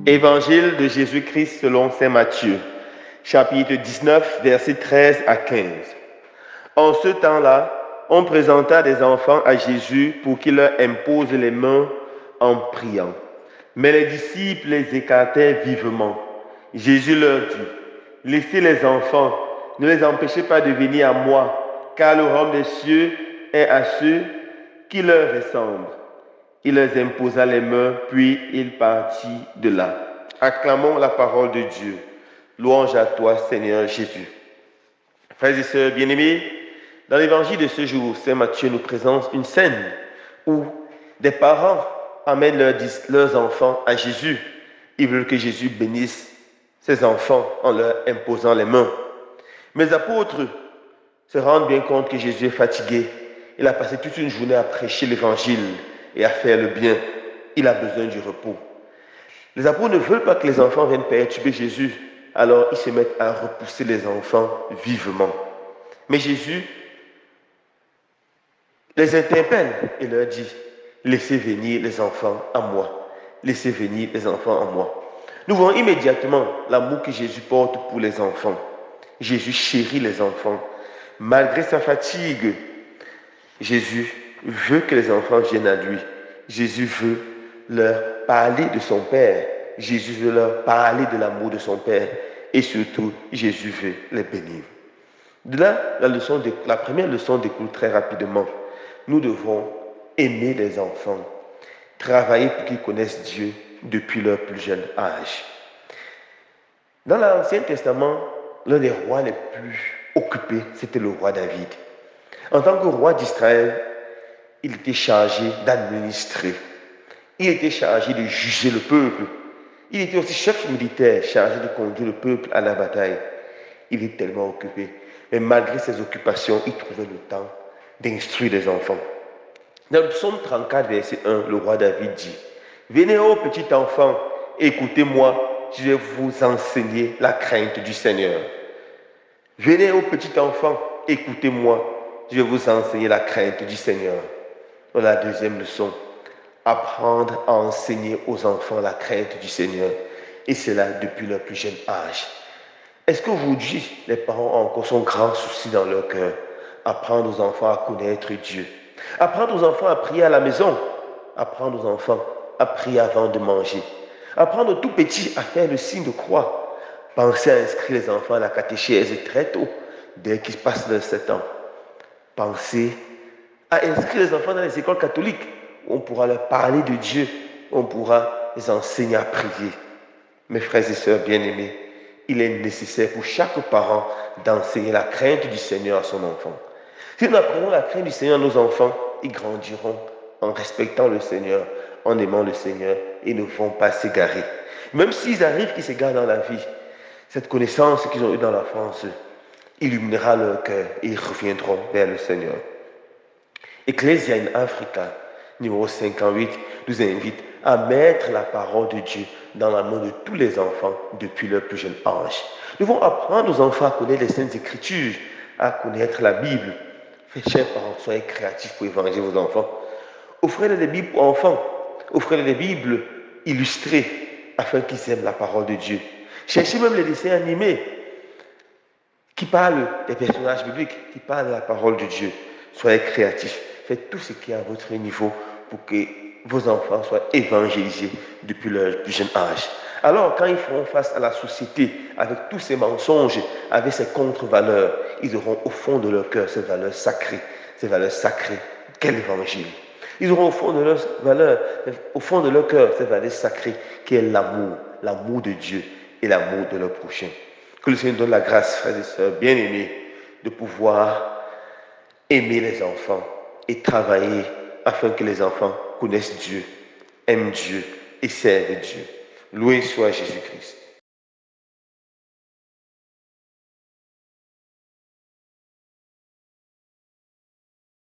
Évangile de Jésus-Christ selon saint Matthieu, chapitre 19, versets 13 à 15. En ce temps-là, on présenta des enfants à Jésus pour qu'il leur impose les mains en priant. Mais les disciples les écartaient vivement. Jésus leur dit, « Laissez les enfants, ne les empêchez pas de venir à moi, car le royaume des cieux est à ceux qui leur ressemblent. » Il leur imposa les mains, puis il partit de là. Acclamons la parole de Dieu. Louange à toi, Seigneur Jésus. Frères et sœurs bien-aimés, dans l'évangile de ce jour, saint Matthieu nous présente une scène où des parents amènent leurs enfants à Jésus. Ils veulent que Jésus bénisse ses enfants en leur imposant les mains. Mais les apôtres se rendent bien compte que Jésus est fatigué. Il a passé toute une journée à prêcher l'évangile et à faire le bien. Il a besoin du repos. Les apôtres ne veulent pas que les enfants viennent perturber Jésus. Alors ils se mettent à repousser les enfants vivement. Mais Jésus les interpelle et leur dit, laissez venir les enfants à moi. Laissez venir les enfants à moi. Nous voyons immédiatement l'amour que Jésus porte pour les enfants. Jésus chérit les enfants. Malgré sa fatigue, Jésus veut que les enfants viennent à lui. Jésus veut leur parler de son Père. Jésus veut leur parler de l'amour de son Père. Et surtout, Jésus veut les bénir. De là, la première leçon découle très rapidement. Nous devons aimer les enfants, travailler pour qu'ils connaissent Dieu depuis leur plus jeune âge. Dans l'Ancien Testament, l'un des rois les plus occupés, c'était le roi David. En tant que roi d'Israël, il était chargé d'administrer. Il était chargé de juger le peuple. Il était aussi chef militaire, chargé de conduire le peuple à la bataille. Il est tellement occupé. Mais malgré ses occupations, il trouvait le temps d'instruire les enfants. Dans le psaume 34, verset 1, le roi David dit, « Venez, ô petit enfant, écoutez-moi, je vais vous enseigner la crainte du Seigneur. Venez, ô petit enfant, écoutez-moi, je vais vous enseigner la crainte du Seigneur. » Dans la deuxième leçon, apprendre à enseigner aux enfants la crainte du Seigneur, et cela depuis leur plus jeune âge. Est-ce qu'aujourd'hui, les parents ont encore son grand souci dans leur cœur? Apprendre aux enfants à connaître Dieu. Apprendre aux enfants à prier à la maison. Apprendre aux enfants à prier avant de manger. Apprendre aux tout petits à faire le signe de croix. Pensez à inscrire les enfants à la catéchèse très tôt, dès qu'ils passent de 7 ans. Pensez à inscrire les enfants dans les écoles catholiques, où on pourra leur parler de Dieu, où on pourra les enseigner à prier. Mes frères et sœurs bien-aimés, il est nécessaire pour chaque parent d'enseigner la crainte du Seigneur à son enfant. Si nous apprenons la crainte du Seigneur à nos enfants, ils grandiront en respectant le Seigneur, en aimant le Seigneur et ne vont pas s'égarer. Même s'ils arrivent qu'ils s'égarent dans la vie, cette connaissance qu'ils ont eue dans l'enfance illuminera leur cœur et ils reviendront vers le Seigneur. Ecclesia in Africa, numéro 58, nous invite à mettre la parole de Dieu dans la main de tous les enfants depuis leur plus jeune âge. Nous devons apprendre aux enfants à connaître les Saintes Écritures, à connaître la Bible. Chers parents, soyez créatifs pour évangéliser vos enfants. Offrez-les des Bibles pour enfants. Offrez-les des Bibles illustrées afin qu'ils aiment la parole de Dieu. Cherchez même les dessins animés qui parlent des personnages bibliques, qui parlent de la parole de Dieu. Soyez créatifs. Faites tout ce qui est à votre niveau pour que vos enfants soient évangélisés depuis leur plus jeune âge. Alors, quand ils feront face à la société, avec tous ces mensonges, avec ces contre-valeurs, ils auront au fond de leur cœur ces valeurs sacrées. Ces valeurs sacrées, quel évangile! Ils auront au fond de leur cœur ces valeurs sacrées, qui est l'amour, l'amour de Dieu et l'amour de leur prochain. Que le Seigneur donne la grâce, frères et sœurs bien-aimés, de pouvoir aimer les enfants et travailler afin que les enfants connaissent Dieu, aiment Dieu et servent Dieu. Loué soit Jésus-Christ.